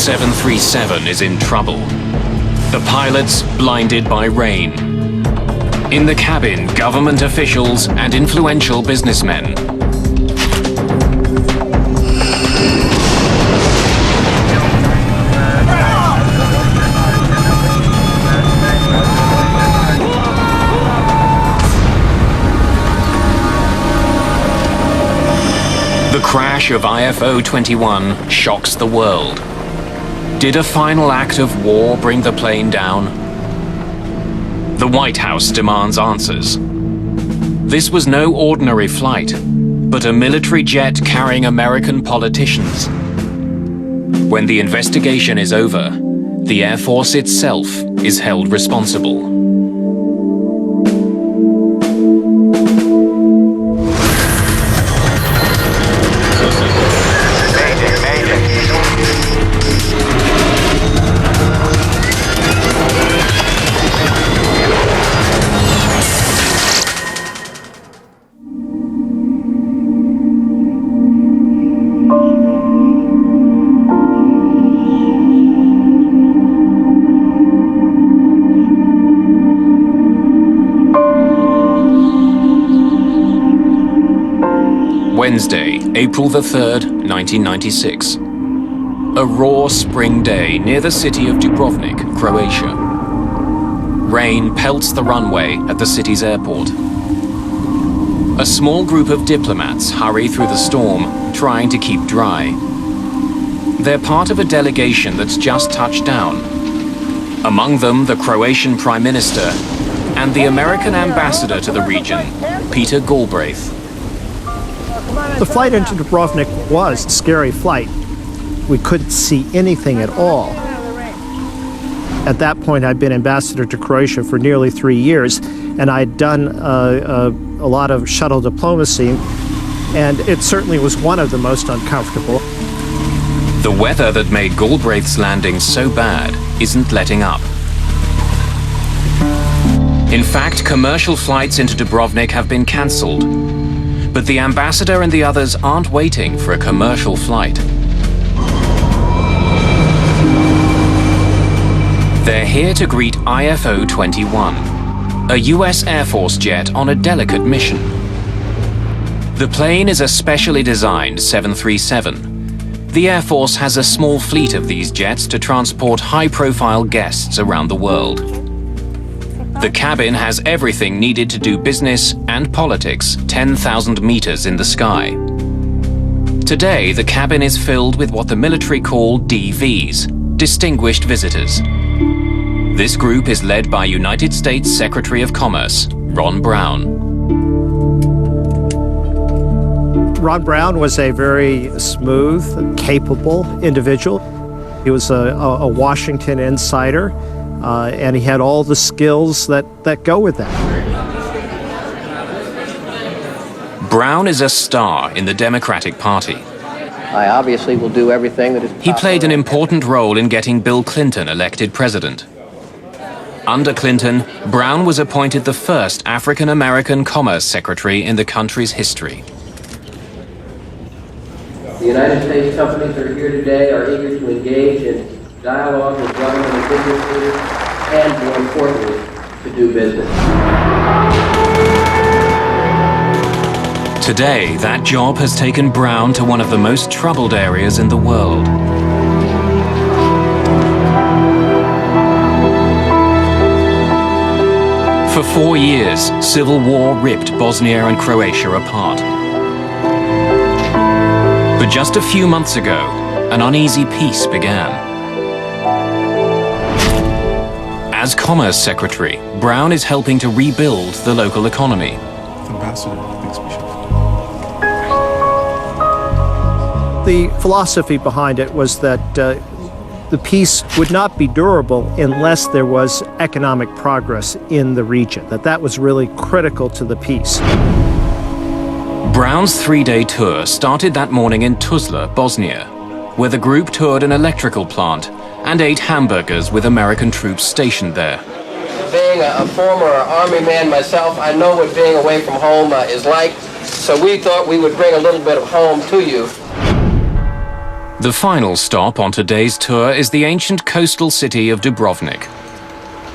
737 is in trouble. The pilots blinded by rain. In the cabin, government officials and influential businessmen. The crash of IFO-21 shocks the world. Did a final act of war bring the plane down? The White House demands answers. This was no ordinary flight, but a military jet carrying American politicians. When the investigation is over, the Air Force itself is held responsible. Wednesday, April the 3rd, 1996. A raw spring day near the city of Dubrovnik, Croatia. Rain pelts the runway at the city's airport. A small group of diplomats hurry through the storm, trying to keep dry. They're part of a delegation that's just touched down. Among them, the Croatian Prime Minister and the American ambassador to the region, Peter Galbraith. The flight into Dubrovnik was a scary flight. We couldn't see anything at all. At that point, I'd been ambassador to Croatia for nearly 3 years, and I'd done a lot of shuttle diplomacy, and it certainly was one of the most uncomfortable. The weather that made Galbraith's landing so bad isn't letting up. In fact, commercial flights into Dubrovnik have been cancelled. But the ambassador and the others aren't waiting for a commercial flight. They're here to greet IFO-21, a US Air Force jet on a delicate mission. The plane is a specially designed 737. The Air Force has a small fleet of these jets to transport high-profile guests around the world. The cabin has everything needed to do business and politics 10,000 meters in the sky. Today, the cabin is filled with what the military call DVs, Distinguished Visitors. This group is led by United States Secretary of Commerce, Ron Brown. Ron Brown was a very smooth, capable individual. He was a Washington insider. And he had all the skills that go with that. Brown is a star in the Democratic Party. I obviously will do everything that is possible. He played an important role in getting Bill Clinton elected president. Under Clinton, Brown was appointed the first African-American Commerce Secretary in the country's history. The United States companies that are here today are eager to engage in dialogue with government and business leaders, and more importantly, to do business. Today, that job has taken Brown to one of the most troubled areas in the world. For 4 years, civil war ripped Bosnia and Croatia apart. But just a few months ago, an uneasy peace began. As Commerce Secretary, Brown is helping to rebuild the local economy. The philosophy behind it was that the peace would not be durable unless there was economic progress in the region, that was really critical to the peace. Brown's 3-day tour started that morning in Tuzla, Bosnia, where the group toured an electrical plant and ate hamburgers with American troops stationed there. Being a former Army man myself, I know what being away from home is like, so we thought we would bring a little bit of home to you. The final stop on today's tour is the ancient coastal city of Dubrovnik.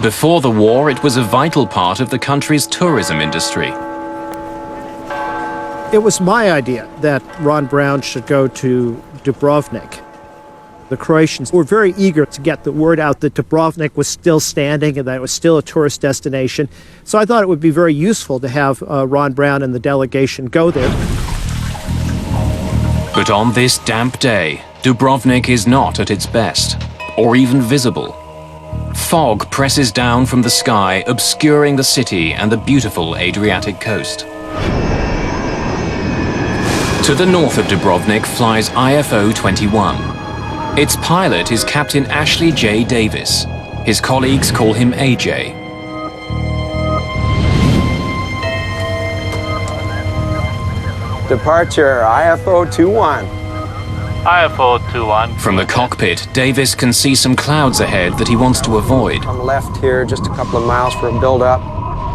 Before the war, it was a vital part of the country's tourism industry. It was my idea that Ron Brown should go to Dubrovnik. The Croatians were very eager to get the word out that Dubrovnik was still standing and that it was still a tourist destination. So I thought it would be very useful to have Ron Brown and the delegation go there. But on this damp day, Dubrovnik is not at its best, or even visible. Fog presses down from the sky, obscuring the city and the beautiful Adriatic coast. To the north of Dubrovnik flies IFO 21. Its pilot is Captain Ashley J. Davis. His colleagues call him AJ. Departure, IFO 21. IFO 21. From the cockpit, Davis can see some clouds ahead that he wants to avoid. I'm left here just a couple of miles for a build-up.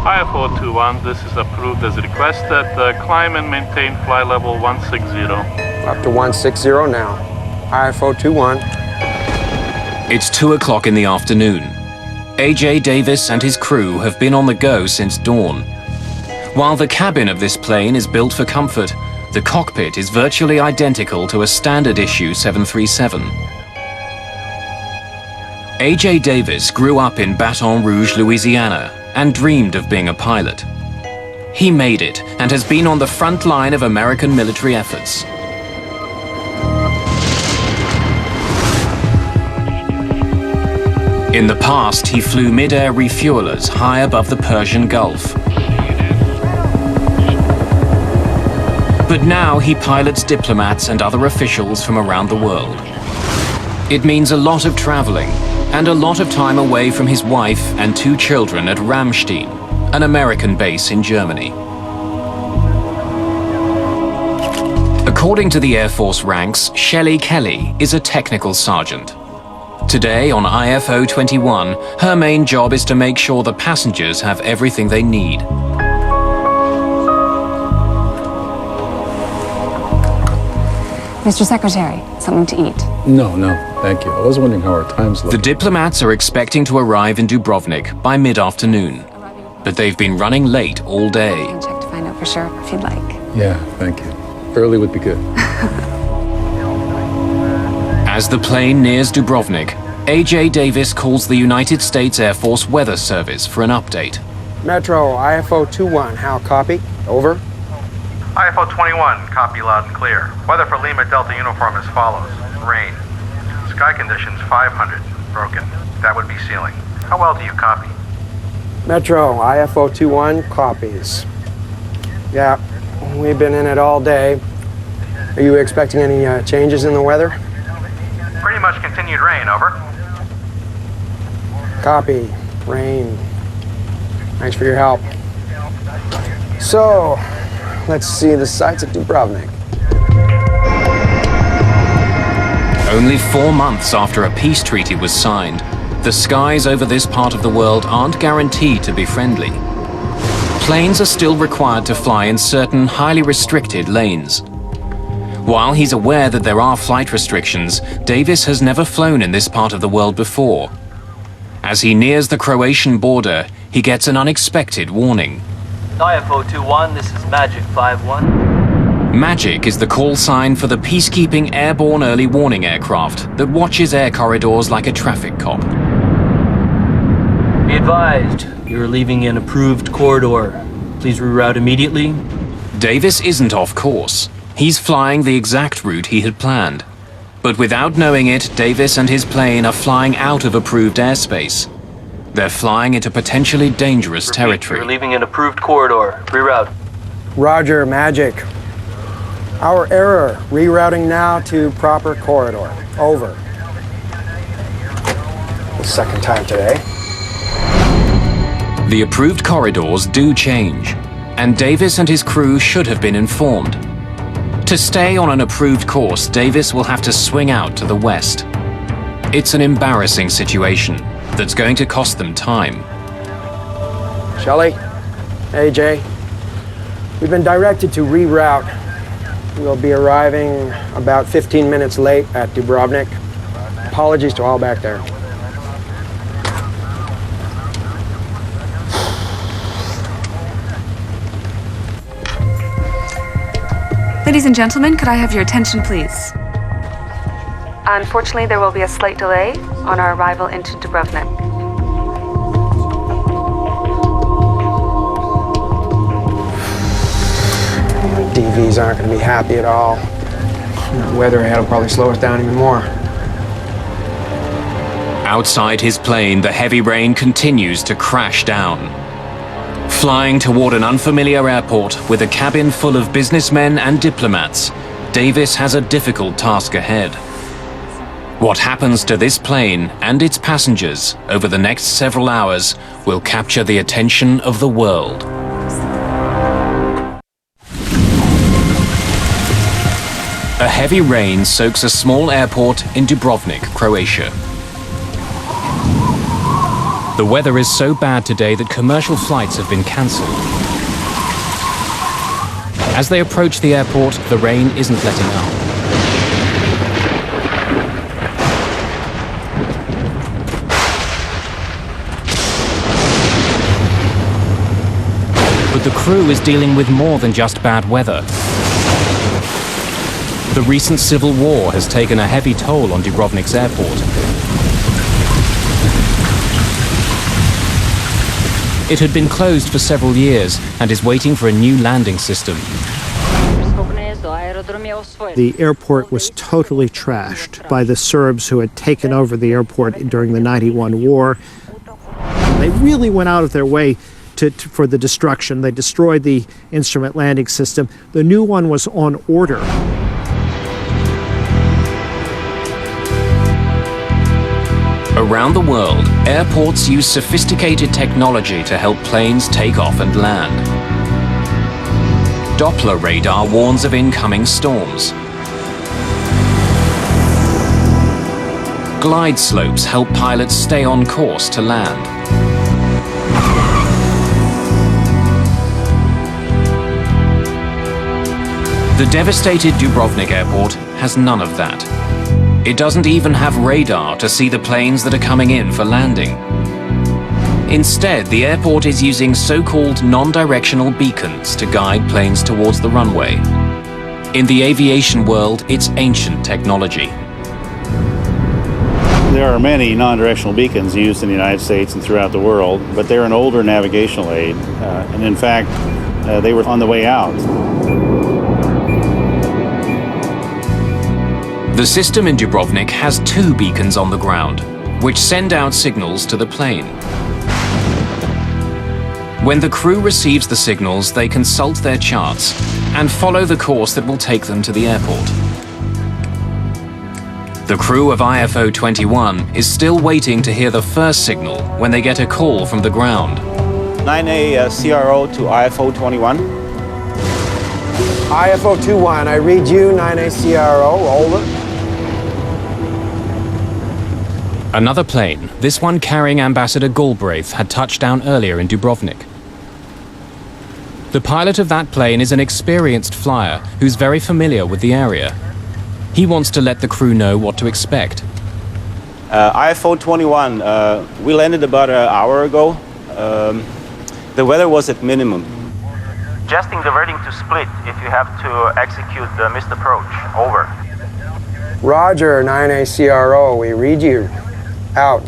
IFO 21, this is approved as requested. Climb and maintain fly level 160. Up to 160 now. IFO 21. It's 2 o'clock in the afternoon. AJ Davis and his crew have been on the go since dawn. While the cabin of this plane is built for comfort, the cockpit is virtually identical to a standard issue 737. AJ Davis grew up in Baton Rouge, Louisiana, and dreamed of being a pilot. He made it and has been on the front line of American military efforts. In the past, he flew mid-air refuelers high above the Persian Gulf. But now he pilots diplomats and other officials from around the world. It means a lot of traveling and a lot of time away from his wife and 2 children at Ramstein, an American base in Germany. According to the Air Force ranks, Shelley Kelly is a technical sergeant. Today on IFO 21, her main job is to make sure the passengers have everything they need. Mr. Secretary, something to eat. No, thank you. I was wondering how our time's The looking. diplomats are expecting to arrive in Dubrovnik by mid-afternoon, but they've been running late all day. I can check to find out for sure if you'd like. Yeah, thank you. Early would be good. As the plane nears Dubrovnik, AJ Davis calls the United States Air Force Weather Service for an update. Metro, IFO 21, how copy? Over. IFO 21, copy loud and clear. Weather for Lima Delta uniform as follows. Rain. Sky conditions 500. Broken. That would be ceiling. How well do you copy? Metro, IFO 21, copies. Yeah, we've been in it all day. Are you expecting any changes in the weather? Pretty much continued rain, over. Copy. Rain. Thanks for your help. So, let's see the sights of Dubrovnik. Only 4 months after a peace treaty was signed, the skies over this part of the world aren't guaranteed to be friendly. Planes are still required to fly in certain highly restricted lanes. While he's aware that there are flight restrictions, Davis has never flown in this part of the world before. As he nears the Croatian border, he gets an unexpected warning. IFO 21, this is Magic 51. Magic is the call sign for the peacekeeping airborne early warning aircraft that watches air corridors like a traffic cop. Be advised, you're leaving an approved corridor. Please reroute immediately. Davis isn't off course. He's flying the exact route he had planned. But without knowing it, Davis and his plane are flying out of approved airspace. They're flying into potentially dangerous territory. You're leaving an approved corridor. Reroute. Roger, Magic. Our error. Rerouting now to proper corridor. Over. The second time today. The approved corridors do change, and Davis and his crew should have been informed. To stay on an approved course, Davis will have to swing out to the west. It's an embarrassing situation that's going to cost them time. Shelley, AJ, we've been directed to reroute. We'll be arriving about 15 minutes late at Dubrovnik. Apologies to all back there. Ladies and gentlemen, could I have your attention, please? Unfortunately, there will be a slight delay on our arrival into Dubrovnik. DVs aren't going to be happy at all. The weather ahead will probably slow us down even more. Outside his plane, the heavy rain continues to crash down. Flying toward an unfamiliar airport with a cabin full of businessmen and diplomats, Davis has a difficult task ahead. What happens to this plane and its passengers over the next several hours will capture the attention of the world. A heavy rain soaks a small airport in Dubrovnik, Croatia. The weather is so bad today that commercial flights have been cancelled. As they approach the airport, the rain isn't letting up. But the crew is dealing with more than just bad weather. The recent civil war has taken a heavy toll on Dubrovnik's airport. It had been closed for several years and is waiting for a new landing system. The airport was totally trashed by the Serbs who had taken over the airport during the '91 war. They really went out of their way for the destruction. They destroyed the instrument landing system. The new one was on order. Around the world, airports use sophisticated technology to help planes take off and land. Doppler radar warns of incoming storms. Glide slopes help pilots stay on course to land. The devastated Dubrovnik airport has none of that. It doesn't even have radar to see the planes that are coming in for landing. Instead, the airport is using so-called non-directional beacons to guide planes towards the runway. In the aviation world, it's ancient technology. There are many non-directional beacons used in the United States and throughout the world, but they're an older navigational aid, and in fact, they were on the way out. The system in Dubrovnik has 2 beacons on the ground, which send out signals to the plane. When the crew receives the signals, they consult their charts and follow the course that will take them to the airport. The crew of IFO 21 is still waiting to hear the first signal when they get a call from the ground. 9A CRO to IFO 21. IFO 21, I read you, 9A CRO, over. Another plane, this one carrying Ambassador Galbraith, had touched down earlier in Dubrovnik. The pilot of that plane is an experienced flyer who's very familiar with the area. He wants to let the crew know what to expect. IFO 21, we landed about an hour ago. The weather was at minimum. Adjusting the wording to split if you have to execute the missed approach. Over. Roger, 9A CRO, we read you. Out.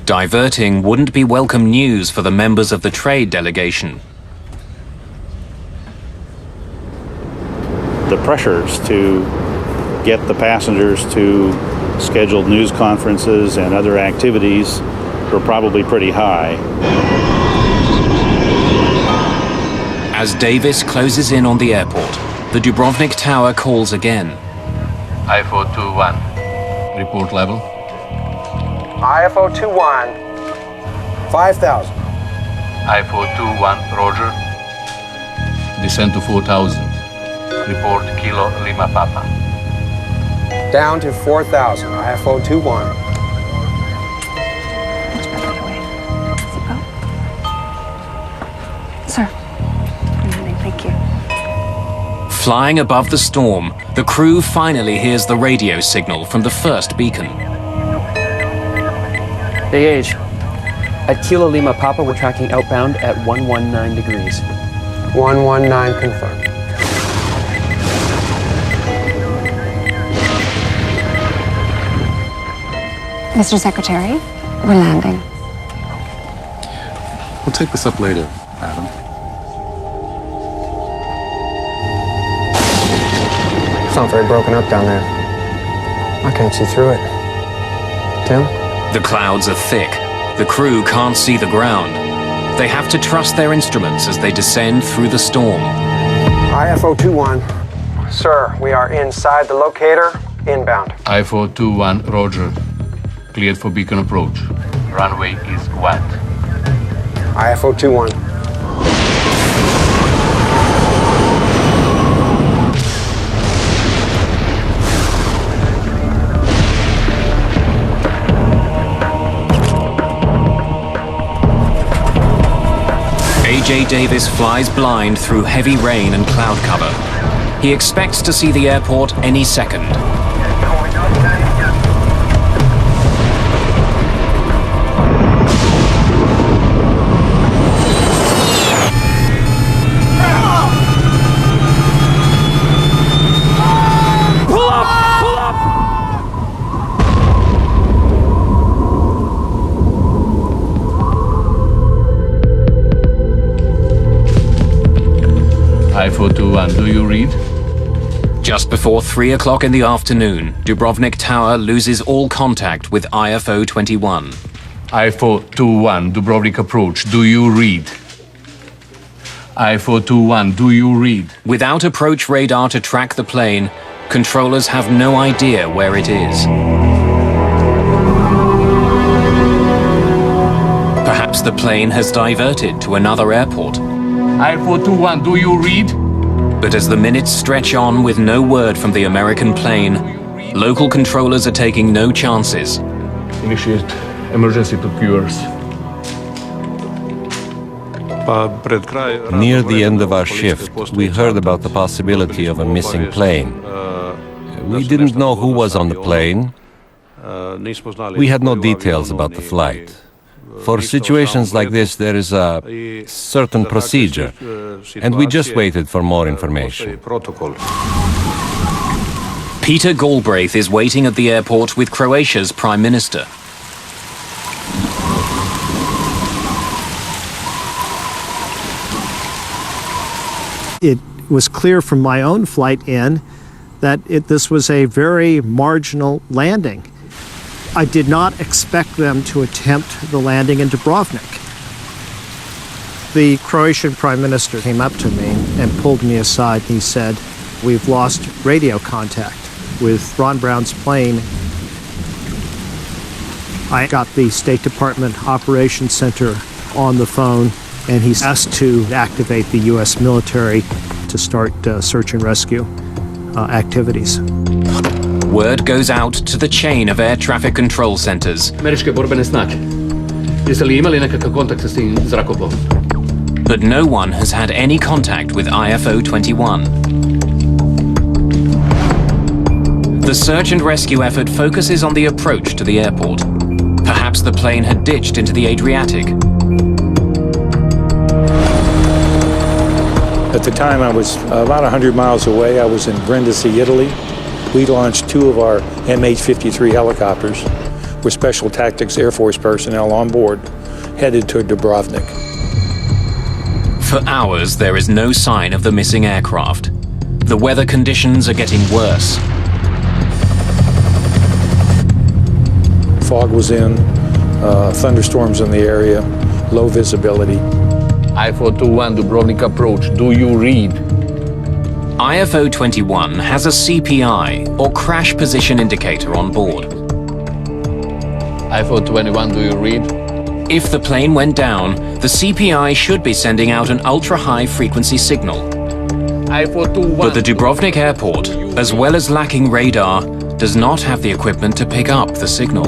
Diverting wouldn't be welcome news for the members of the trade delegation. The pressures to get the passengers to scheduled news conferences and other activities were probably pretty high. As Davis closes in on the airport, the Dubrovnik tower calls again. IFO 21. Report level. IFO 21, 5,000. IFO 21, roger. Descend to 4,000. Report Kilo Lima Papa. Down to 4,000, IFO 21. Sir. Flying above the storm, the crew finally hears the radio signal from the first beacon. AH, at Kilo Lima Papa, we're tracking outbound at 119 degrees. 119 confirmed. Mr. Secretary, we're landing. We'll take this up later, Adam. It's not very broken up down there. I can't see through it. Tim? The clouds are thick. The crew can't see the ground. They have to trust their instruments as they descend through the storm. IFO-21. Sir, we are inside the locator, inbound. IFO-21, roger. Cleared for beacon approach. Runway is wet. IFO-21. A.J. Davis flies blind through heavy rain and cloud cover. He expects to see the airport any second. IFO-21, do you read? Just before 3 o'clock in the afternoon, Dubrovnik Tower loses all contact with IFO-21. IFO-21, Dubrovnik approach, do you read? IFO-21, do you read? Without approach radar to track the plane, controllers have no idea where it is. Perhaps the plane has diverted to another airport. IFO-21, do you read? But as the minutes stretch on with no word from the American plane, local controllers are taking no chances. Initiate emergency procedures. Near the end of our shift, we heard about the possibility of a missing plane. We didn't know who was on the plane. We had no details about the flight. For situations like this, there is a certain procedure, and we just waited for more information. Peter Galbraith is waiting at the airport with Croatia's Prime Minister. It was clear from my own flight in that this was a very marginal landing. I did not expect them to attempt the landing in Dubrovnik. The Croatian Prime Minister came up to me and pulled me aside. He said, "We've lost radio contact with Ron Brown's plane." I got the State Department Operations Center on the phone, and he's asked to activate the U.S. military to start search and rescue activities. Word goes out to the chain of air traffic control centers. Američke borbene snage. Jeste li imali nekakav kontakt s tim zrakoplovom? But no one has had any contact with IFO-21. The search and rescue effort focuses on the approach to the airport. Perhaps the plane had ditched into the Adriatic. At the time, I was about 100 miles away. I was in Brindisi, Italy. We launched 2 of our MH-53 helicopters with Special Tactics Air Force personnel on board, headed to Dubrovnik. For hours, there is no sign of the missing aircraft. The weather conditions are getting worse. Fog was in, thunderstorms in the area, low visibility. IFO-21, Dubrovnik approach, do you read? IFO-21 has a CPI, or crash position indicator, on board. IFO-21, do you read? If the plane went down, the CPI should be sending out an ultra-high frequency signal. IFO-21. But the Dubrovnik airport, as well as lacking radar, does not have the equipment to pick up the signal.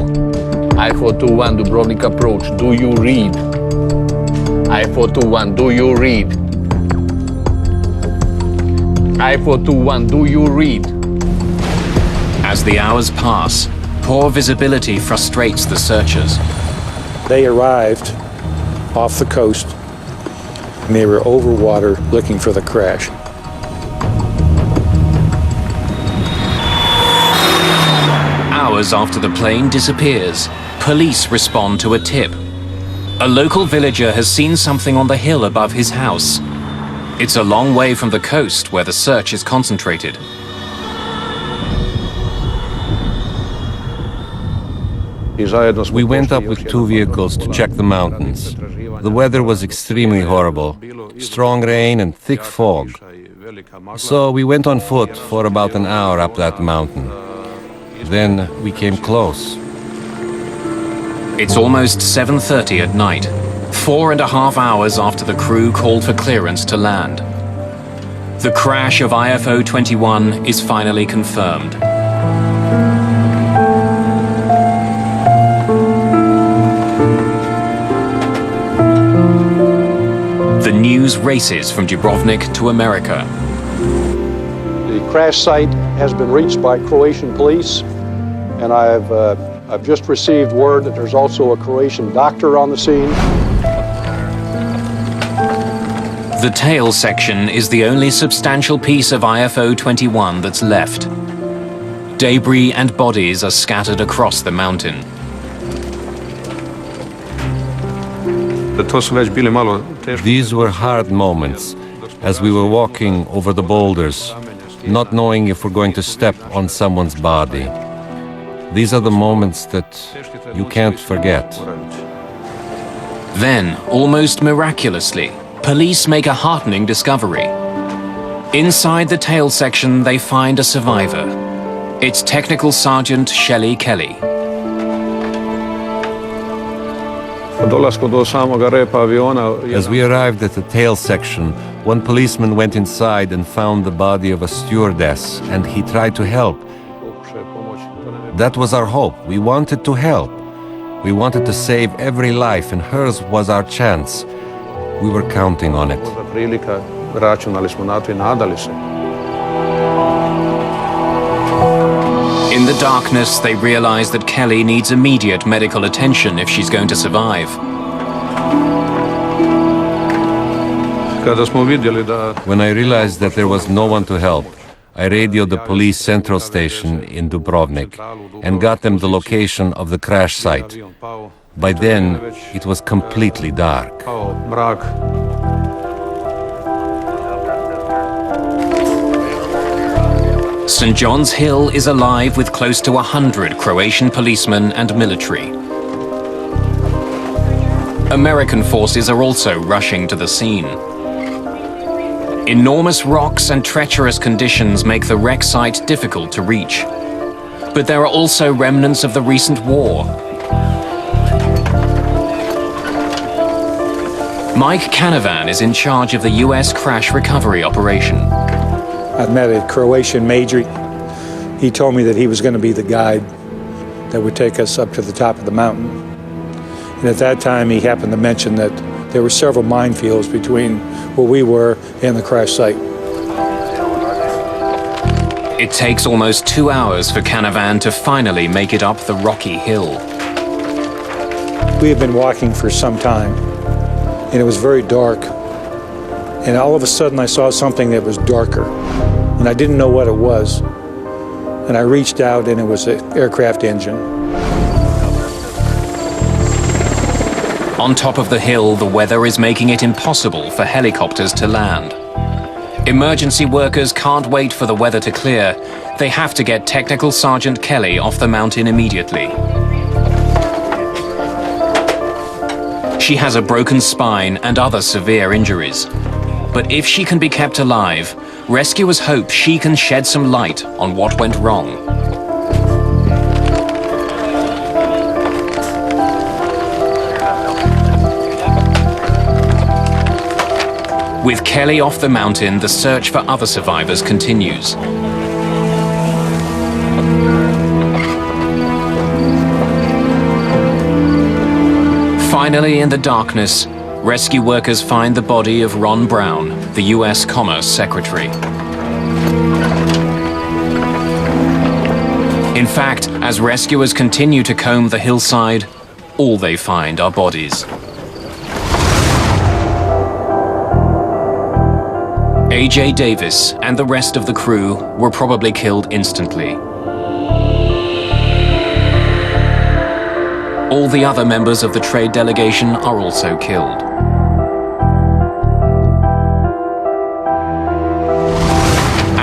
IFO-21, Dubrovnik approach, do you read? IFO-21, do you read? IFO 21, do you read? As the hours pass, poor visibility frustrates the searchers. They arrived off the coast and they were over water looking for the crash. Hours after the plane disappears, police respond to a tip. A local villager has seen something on the hill above his house. It's a long way from the coast where the search is concentrated. We went up with 2 vehicles to check the mountains. The weather was extremely horrible. Strong rain and thick fog. So we went on foot for about an hour up that mountain. Then we came close. It's almost 7:30 at night, 4.5 hours after the crew called for clearance to land. The crash of IFO 21 is finally confirmed. The news races from Dubrovnik to America. The crash site has been reached by Croatian police, and I've just received word that there's also a Croatian doctor on the scene. The tail section is the only substantial piece of IFO 21 that's left. Debris and bodies are scattered across the mountain. These were hard moments as we were walking over the boulders, not knowing if we're going to step on someone's body. These are the moments that you can't forget. Then, almost miraculously, police make a heartening discovery. Inside the tail section, they find a survivor. It's Technical Sergeant Shelley Kelly. As we arrived at the tail section, one policeman went inside and found the body of a stewardess, and he tried to help. That was our hope. We wanted to help. We wanted to save every life, and hers was our chance. We were counting on it. In the darkness, they realize that Kelly needs immediate medical attention if she's going to survive. When I realized that there was no one to help, I radioed the police central station in Dubrovnik and got them the location of the crash site. By then, it was completely dark. St. John's Hill is alive with close to 100 Croatian policemen and military. American forces are also rushing to the scene. Enormous rocks and treacherous conditions make the wreck site difficult to reach. But there are also remnants of the recent war. Mike Canavan is in charge of the US crash recovery operation. I met a Croatian major. He told me that he was going to be the guide that would take us up to the top of the mountain. And at that time, he happened to mention that there were several minefields between where we were and the crash site. It takes almost 2 hours for Canavan to finally make it up the rocky hill. We had been walking for some time, and it was very dark. And all of a sudden, I saw something that was darker, and I didn't know what it was. And I reached out, and it was an aircraft engine. On top of the hill, the weather is making it impossible for helicopters to land. Emergency workers can't wait for the weather to clear. They have to get Technical Sergeant Kelly off the mountain immediately. She has a broken spine and other severe injuries. But if she can be kept alive, rescuers hope she can shed some light on what went wrong. With Kelly off the mountain, the search for other survivors continues. Finally, in the darkness, rescue workers find the body of Ron Brown, the US Commerce Secretary. In fact, as rescuers continue to comb the hillside, all they find are bodies. A.J. Davis and the rest of the crew were probably killed instantly. All the other members of the trade delegation are also killed.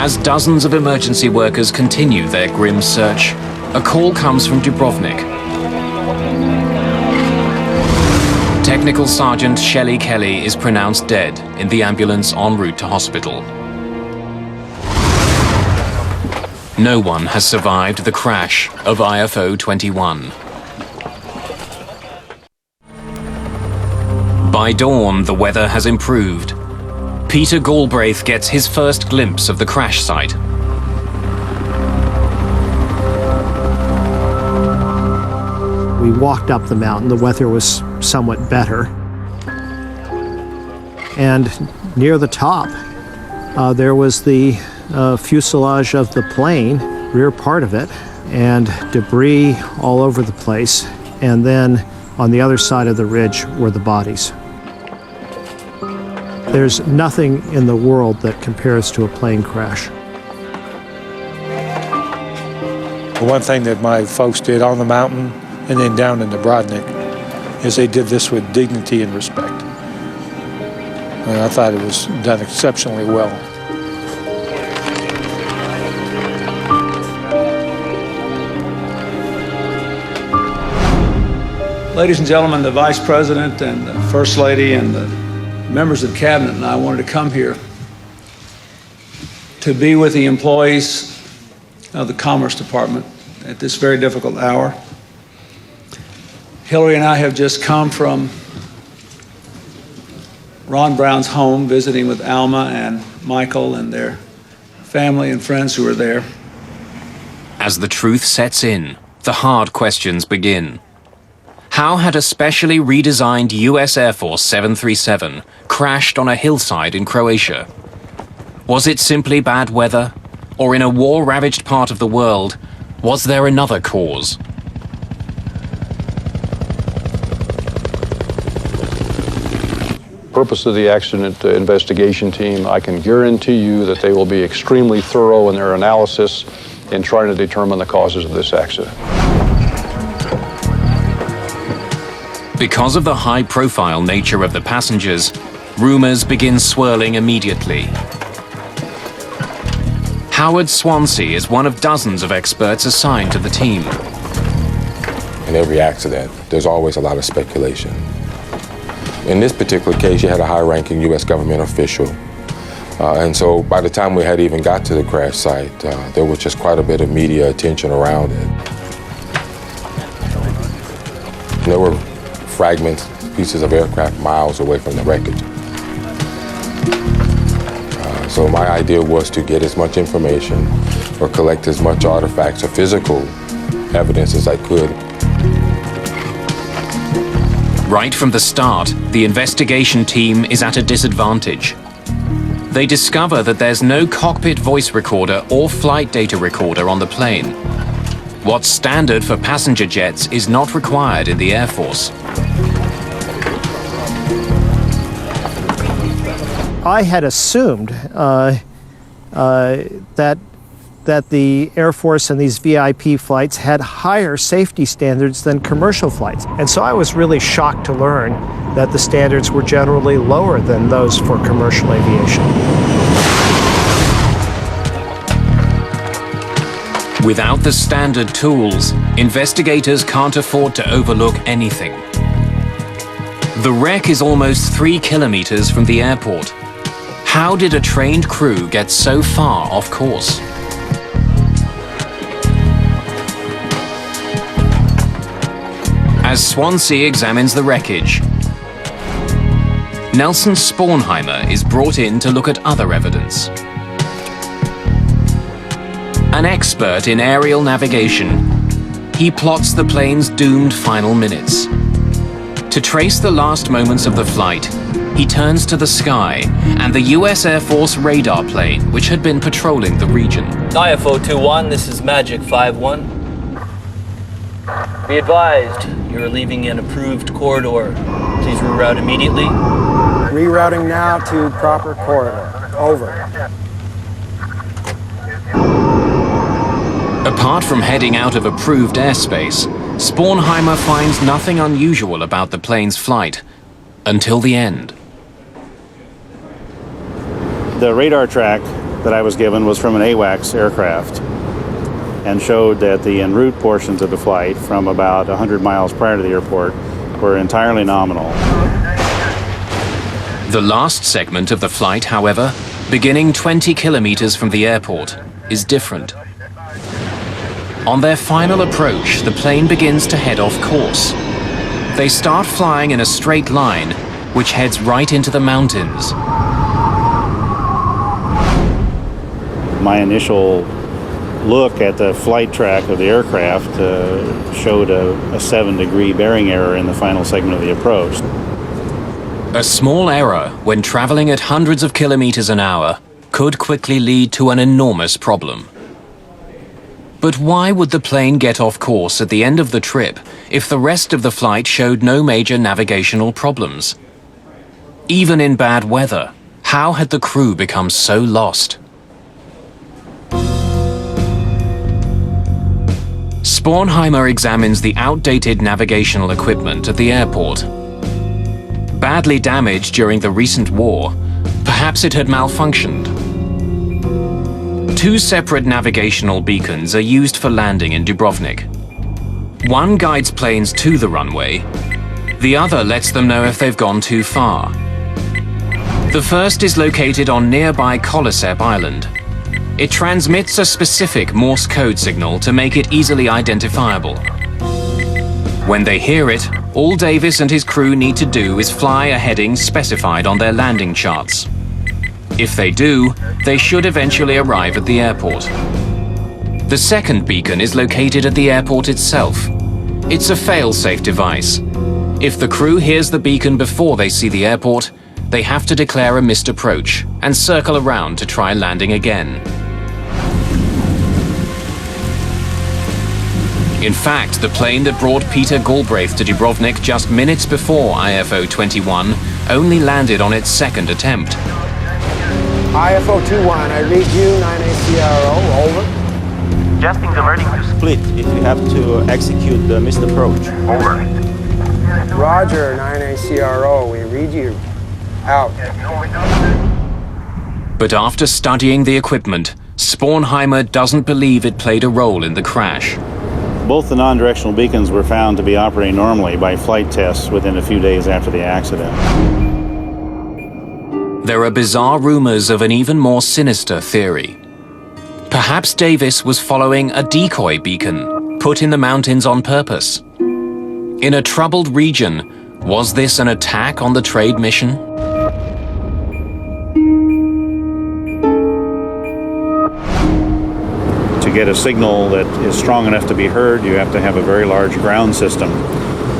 As dozens of emergency workers continue their grim search, a call comes from Dubrovnik. Technical Sergeant Shelley Kelly is pronounced dead in the ambulance en route to hospital. No one has survived the crash of IFO 21. By dawn, the weather has improved. Peter Galbraith gets his first glimpse of the crash site. We walked up the mountain. The weather was somewhat better. And near the top, there was the fuselage of the plane, rear part of it, and debris all over the place. And then on the other side of the ridge were the bodies. There's nothing in the world that compares to a plane crash. The one thing that my folks did on the mountain and then down in Dubrovnik is they did this with dignity and respect. And I thought it was done exceptionally well. Ladies and gentlemen, the Vice President and the First Lady and the members of Cabinet and I wanted to come here to be with the employees of the Commerce Department at this very difficult hour. Hillary and I have just come from Ron Brown's home, visiting with Alma and Michael and their family and friends who are there. As the truth sets in, the hard questions begin. How had a specially redesigned US Air Force 737 crashed on a hillside in Croatia? Was it simply bad weather? Or in a war-ravaged part of the world, was there another cause? Purpose of the accident investigation team, I can guarantee you that they will be extremely thorough in their analysis in trying to determine the causes of this accident. Because of the high-profile nature of the passengers, rumors begin swirling immediately. Howard Swansea is one of dozens of experts assigned to the team. In every accident, there's always a lot of speculation. In this particular case, you had a high-ranking U.S. government official. And so by the time we had even got to the crash site, there was just quite a bit of media attention around it. There were fragments, pieces of aircraft miles away from the wreckage. So my idea was to get as much information or collect as much artifacts or physical evidence as I could. Right from the start, the investigation team is at a disadvantage. They discover that there's no cockpit voice recorder or flight data recorder on the plane. What's standard for passenger jets is not required in the Air Force. I had assumed that the Air Force and these VIP flights had higher safety standards than commercial flights. And so I was really shocked to learn that the standards were generally lower than those for commercial aviation. Without the standard tools, investigators can't afford to overlook anything. The wreck is almost 3 kilometers from the airport. How did a trained crew get so far off course? As Swansea examines the wreckage, Nelson Spornheimer is brought in to look at other evidence. An expert in aerial navigation, he plots the plane's doomed final minutes. To trace the last moments of the flight, he turns to the sky and the US Air Force radar plane, which had been patrolling the region. IFO 21, this is Magic 51. Be advised, you're leaving an approved corridor. Please reroute immediately. Rerouting now to proper corridor. Over. Apart from heading out of approved airspace, Spornheimer finds nothing unusual about the plane's flight until the end. The radar track that I was given was from an AWACS aircraft and showed that the en route portions of the flight from about 100 miles prior to the airport were entirely nominal. The last segment of the flight, however, beginning 20 kilometers from the airport, is different. On their final approach, the plane begins to head off course. They start flying in a straight line, which heads right into the mountains. My initial look at the flight track of the aircraft showed a 7-degree bearing error in the final segment of the approach. A small error when traveling at hundreds of kilometers an hour could quickly lead to an enormous problem. But why would the plane get off course at the end of the trip if the rest of the flight showed no major navigational problems? Even in bad weather, how had the crew become so lost? Spornheimer examines the outdated navigational equipment at the airport. Badly damaged during the recent war, perhaps it had malfunctioned. 2 separate navigational beacons are used for landing in Dubrovnik. One guides planes to the runway, the other lets them know if they've gone too far. The first is located on nearby Kolosep Island. It transmits a specific Morse code signal to make it easily identifiable. When they hear it, all Davis and his crew need to do is fly a heading specified on their landing charts. If they do, they should eventually arrive at the airport. The second beacon is located at the airport itself. It's a fail-safe device. If the crew hears the beacon before they see the airport, they have to declare a missed approach and circle around to try landing again. In fact, the plane that brought Peter Galbraith to Dubrovnik just minutes before IFO 21 only landed on its second attempt. IFO 21, I read you, 9ACRO, over. Adjusting the verdict to split if you have to execute the missed approach. Over. Roger, 9ACRO, we read you. Out. But after studying the equipment, Spornheimer doesn't believe it played a role in the crash. Both the non-directional beacons were found to be operating normally by flight tests within a few days after the accident. There are bizarre rumors of an even more sinister theory. Perhaps Davis was following a decoy beacon put in the mountains on purpose. In a troubled region, was this an attack on the trade mission? To get a signal that is strong enough to be heard, you have to have a very large ground system,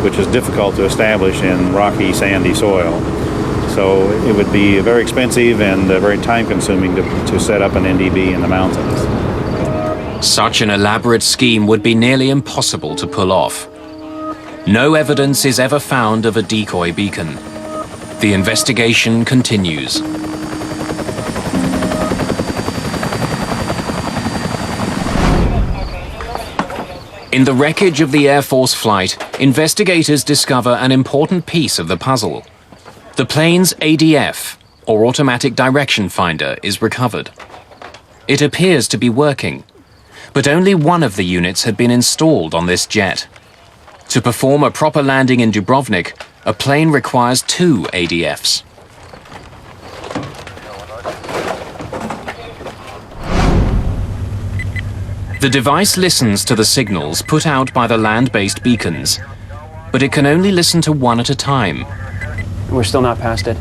which is difficult to establish in rocky, sandy soil. So it would be very expensive and very time-consuming to set up an NDB in the mountains. Such an elaborate scheme would be nearly impossible to pull off. No evidence is ever found of a decoy beacon. The investigation continues. In the wreckage of the Air Force flight, investigators discover an important piece of the puzzle. The plane's ADF, or Automatic Direction Finder, is recovered. It appears to be working, but only one of the units had been installed on this jet. To perform a proper landing in Dubrovnik, a plane requires 2 ADFs. The device listens to the signals put out by the land-based beacons, but it can only listen to one at a time. We're still not past it.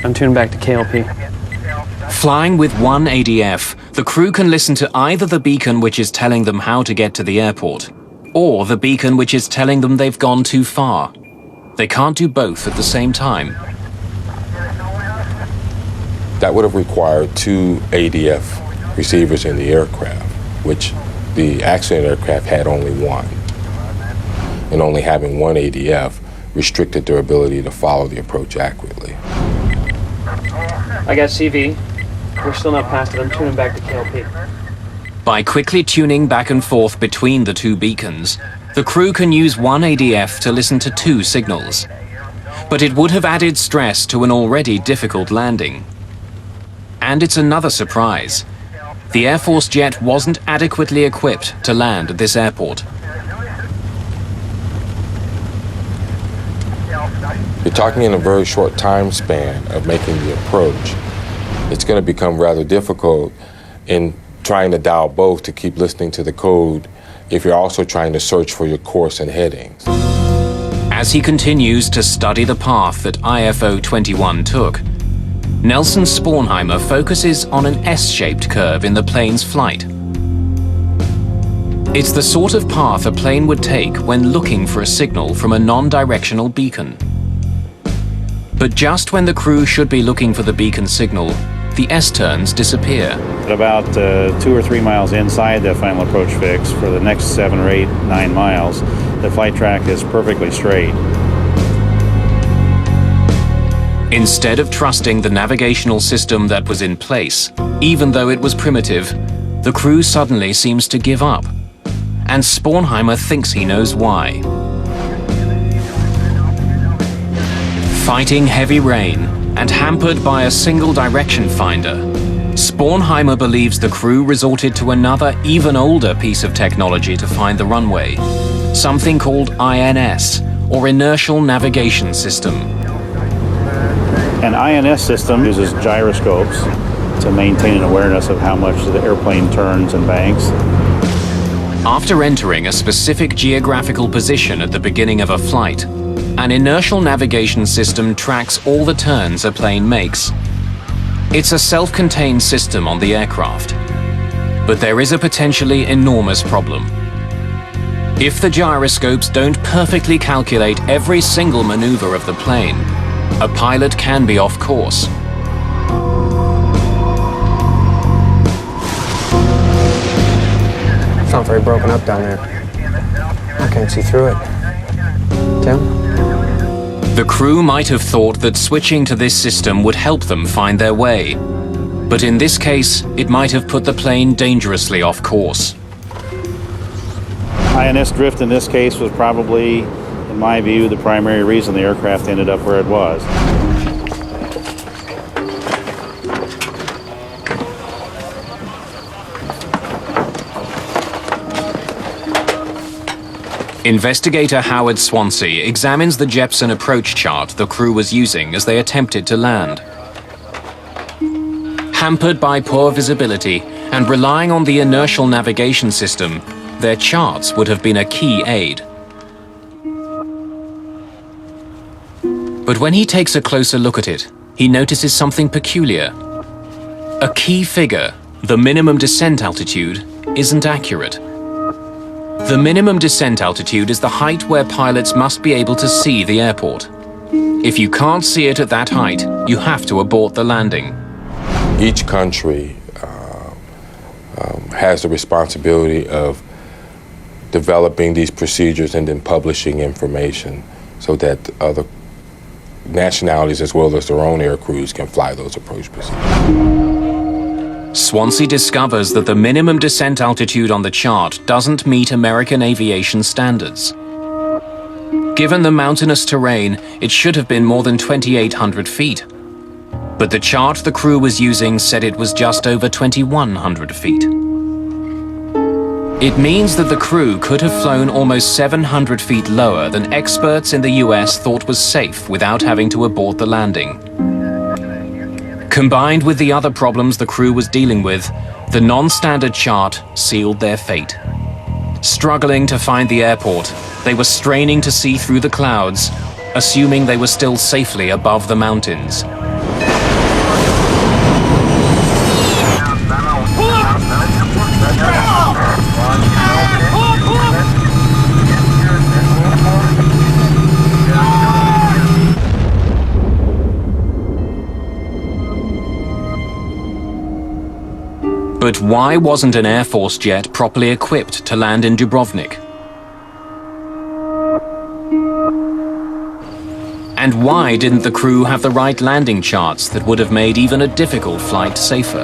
I'm tuned back to KLP. Flying with 1 ADF, the crew can listen to either the beacon which is telling them how to get to the airport, or the beacon which is telling them they've gone too far. They can't do both at the same time. That would have required 2 ADF receivers in the aircraft, which the accident aircraft had only 1. and only having one ADF restricted their ability to follow the approach accurately. I got CV. We're still not past it. I'm tuning back to KLP. By quickly tuning back and forth between the two beacons, the crew can use one ADF to listen to two signals. But it would have added stress to an already difficult landing. And it's another surprise. The Air Force jet wasn't adequately equipped to land at this airport. You're talking in a very short time span of making the approach. It's going to become rather difficult in trying to dial both to keep listening to the code if you're also trying to search for your course and headings. As he continues to study the path that IFO 21 took, Nelson Spornheimer focuses on an S-shaped curve in the plane's flight. It's the sort of path a plane would take when looking for a signal from a non-directional beacon. But just when the crew should be looking for the beacon signal, the S-turns disappear. At about 2 or 3 miles inside the final approach fix, for the next 7 or 8, 9 miles, the flight track is perfectly straight. Instead of trusting the navigational system that was in place, even though it was primitive, the crew suddenly seems to give up. And Spornheimer thinks he knows why. Fighting heavy rain and hampered by a single direction finder, Spornheimer believes the crew resorted to another, even older piece of technology to find the runway, something called INS, or Inertial Navigation System. An INS system uses gyroscopes to maintain an awareness of how much the airplane turns and banks. After entering a specific geographical position at the beginning of a flight, an inertial navigation system tracks all the turns a plane makes. It's a self-contained system on the aircraft. But there is a potentially enormous problem. If the gyroscopes don't perfectly calculate every single maneuver of the plane, a pilot can be off course. It's not very broken up down there. I can't see through it. Tim? The crew might have thought that switching to this system would help them find their way. But in this case, it might have put the plane dangerously off course. INS drift in this case was probably, in my view, the primary reason the aircraft ended up where it was. Investigator Howard Swansea examines the Jeppson approach chart the crew was using as they attempted to land. Hampered by poor visibility and relying on the inertial navigation system, their charts would have been a key aid. But when he takes a closer look at it, he notices something peculiar. A key figure, the minimum descent altitude, isn't accurate. The minimum descent altitude is the height where pilots must be able to see the airport. If you can't see it at that height, you have to abort the landing. Each country has the responsibility of developing these procedures and then publishing information so that other nationalities as well as their own air crews can fly those approach procedures. Swansea discovers that the minimum descent altitude on the chart doesn't meet American aviation standards. Given the mountainous terrain, it should have been more than 2,800 feet. But the chart the crew was using said it was just over 2,100 feet. It means that the crew could have flown almost 700 feet lower than experts in the US thought was safe without having to abort the landing. Combined with the other problems the crew was dealing with, the non-standard chart sealed their fate. Struggling to find the airport, they were straining to see through the clouds, assuming they were still safely above the mountains. But why wasn't an Air Force jet properly equipped to land in Dubrovnik? And why didn't the crew have the right landing charts that would have made even a difficult flight safer?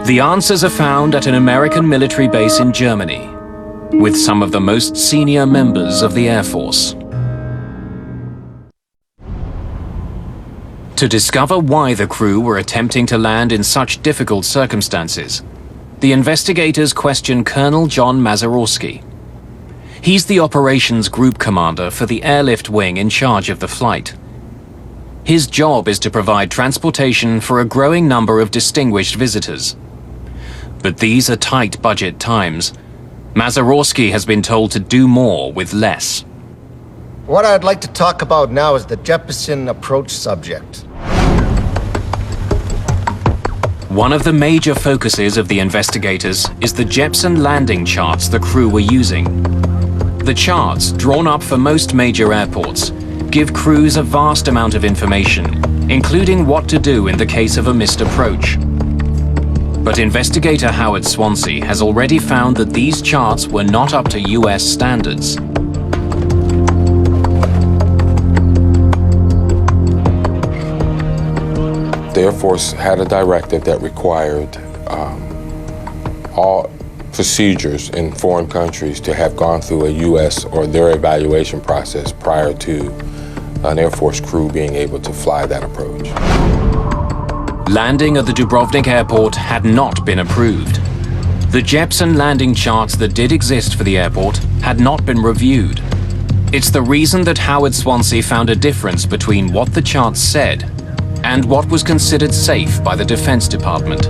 The answers are found at an American military base in Germany, with some of the most senior members of the Air Force. To discover why the crew were attempting to land in such difficult circumstances, the investigators question Colonel John Mazurowski. He's the operations group commander for the airlift wing in charge of the flight. His job is to provide transportation for a growing number of distinguished visitors. But these are tight budget times. Mazurowski has been told to do more with less. What I'd like to talk about now is the Jeppesen approach subject. One of the major focuses of the investigators is the Jeppesen landing charts the crew were using. The charts, drawn up for most major airports, give crews a vast amount of information, including what to do in the case of a missed approach. But investigator Howard Swansea has already found that these charts were not up to US standards. The Air Force had a directive that required all procedures in foreign countries to have gone through a US or their evaluation process prior to an Air Force crew being able to fly that approach. Landing at the Dubrovnik airport had not been approved. The Jeppesen landing charts that did exist for the airport had not been reviewed. It's the reason that Howard Swansea found a difference between what the charts said and what was considered safe by the Defense Department.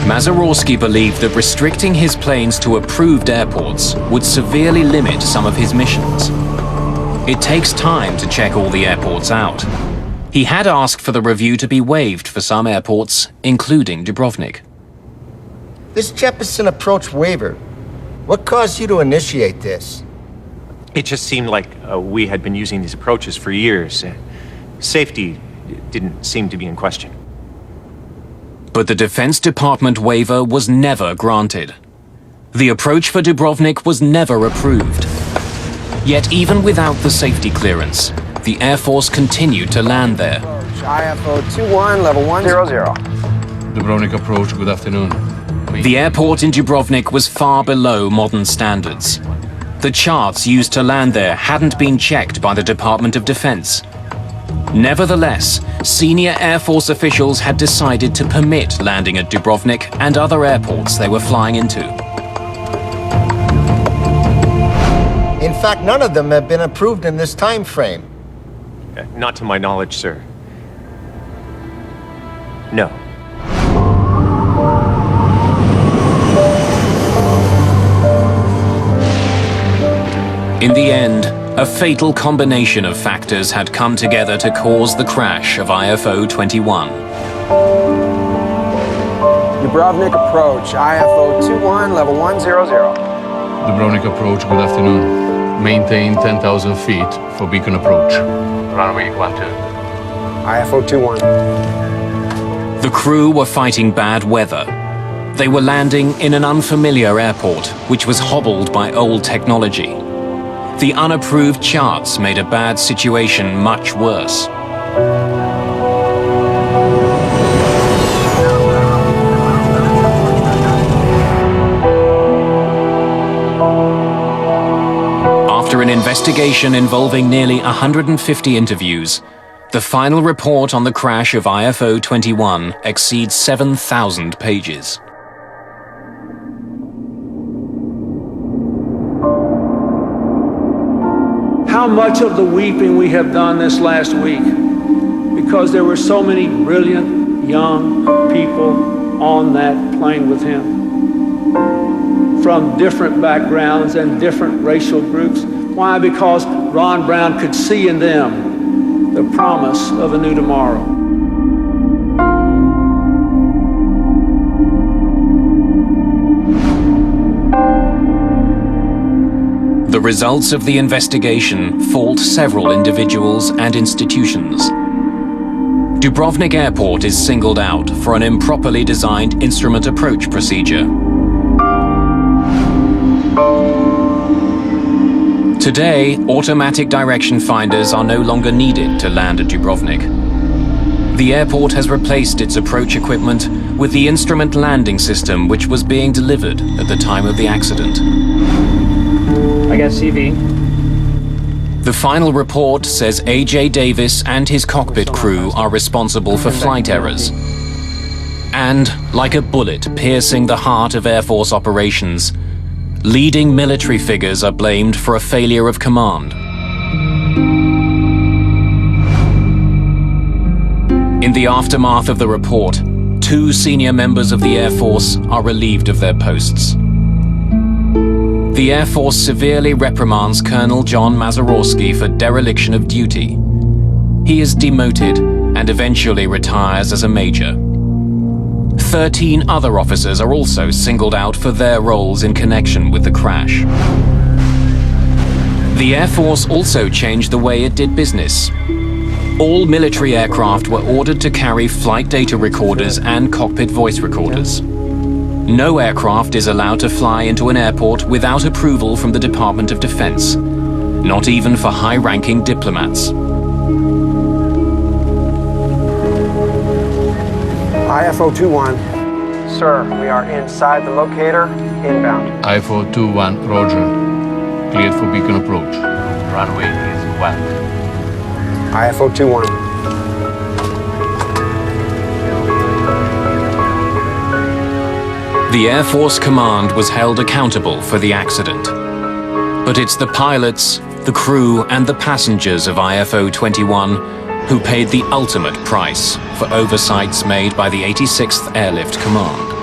Mazurowski believed that restricting his planes to approved airports would severely limit some of his missions. It takes time to check all the airports out. He had asked for the review to be waived for some airports, including Dubrovnik. This Jeppesen approach waiver, what caused you to initiate this? It just seemed like we had been using these approaches for years. Safety didn't seem to be in question. But the Defense Department waiver was never granted. The approach for Dubrovnik was never approved. Yet even without the safety clearance, the Air Force continued to land there. IFO 21, level 100. Dubrovnik approach, good afternoon. The airport in Dubrovnik was far below modern standards. The charts used to land there hadn't been checked by the Department of Defense. Nevertheless, senior Air Force officials had decided to permit landing at Dubrovnik and other airports they were flying into. In fact, none of them have been approved in this time frame. Not to my knowledge, sir. No. In the end, a fatal combination of factors had come together to cause the crash of IFO 21. Dubrovnik approach, IFO 21, level 100. Dubrovnik approach, good afternoon. Maintain 10,000 feet for beacon approach. Runway 12. IFO 21. The crew were fighting bad weather. They were landing in an unfamiliar airport, which was hobbled by old technology. The unapproved charts made a bad situation much worse. After an investigation involving nearly 150 interviews, the final report on the crash of IFO 21 exceeds 7,000 pages. How much of the weeping we have done this last week because there were so many brilliant young people on that plane with him from different backgrounds and different racial groups. Why? Because Ron Brown could see in them the promise of a new tomorrow. The results of the investigation fault several individuals and institutions. Dubrovnik Airport is singled out for an improperly designed instrument approach procedure. Today, automatic direction finders are no longer needed to land at Dubrovnik. The airport has replaced its approach equipment with the instrument landing system which was being delivered at the time of the accident. I got CV. The final report says A.J. Davis and his cockpit crew are responsible for flight errors. And, like a bullet piercing the heart of Air Force operations, leading military figures are blamed for a failure of command. In the aftermath of the report, 2 senior members of the Air Force are relieved of their posts. The Air Force severely reprimands Colonel John Mazurowski for dereliction of duty. He is demoted and eventually retires as a major. 13 other officers are also singled out for their roles in connection with the crash. The Air Force also changed the way it did business. All military aircraft were ordered to carry flight data recorders and cockpit voice recorders. No aircraft is allowed to fly into an airport without approval from the Department of Defense, not even for high-ranking diplomats. IFO 21. Sir, we are inside the locator, inbound. IFO 21, roger. Cleared for beacon approach. Runway is wet. IFO 21. The Air Force Command was held accountable for the accident. But it's the pilots, the crew, and the passengers of IFO 21 who paid the ultimate price for oversights made by the 86th Airlift Command.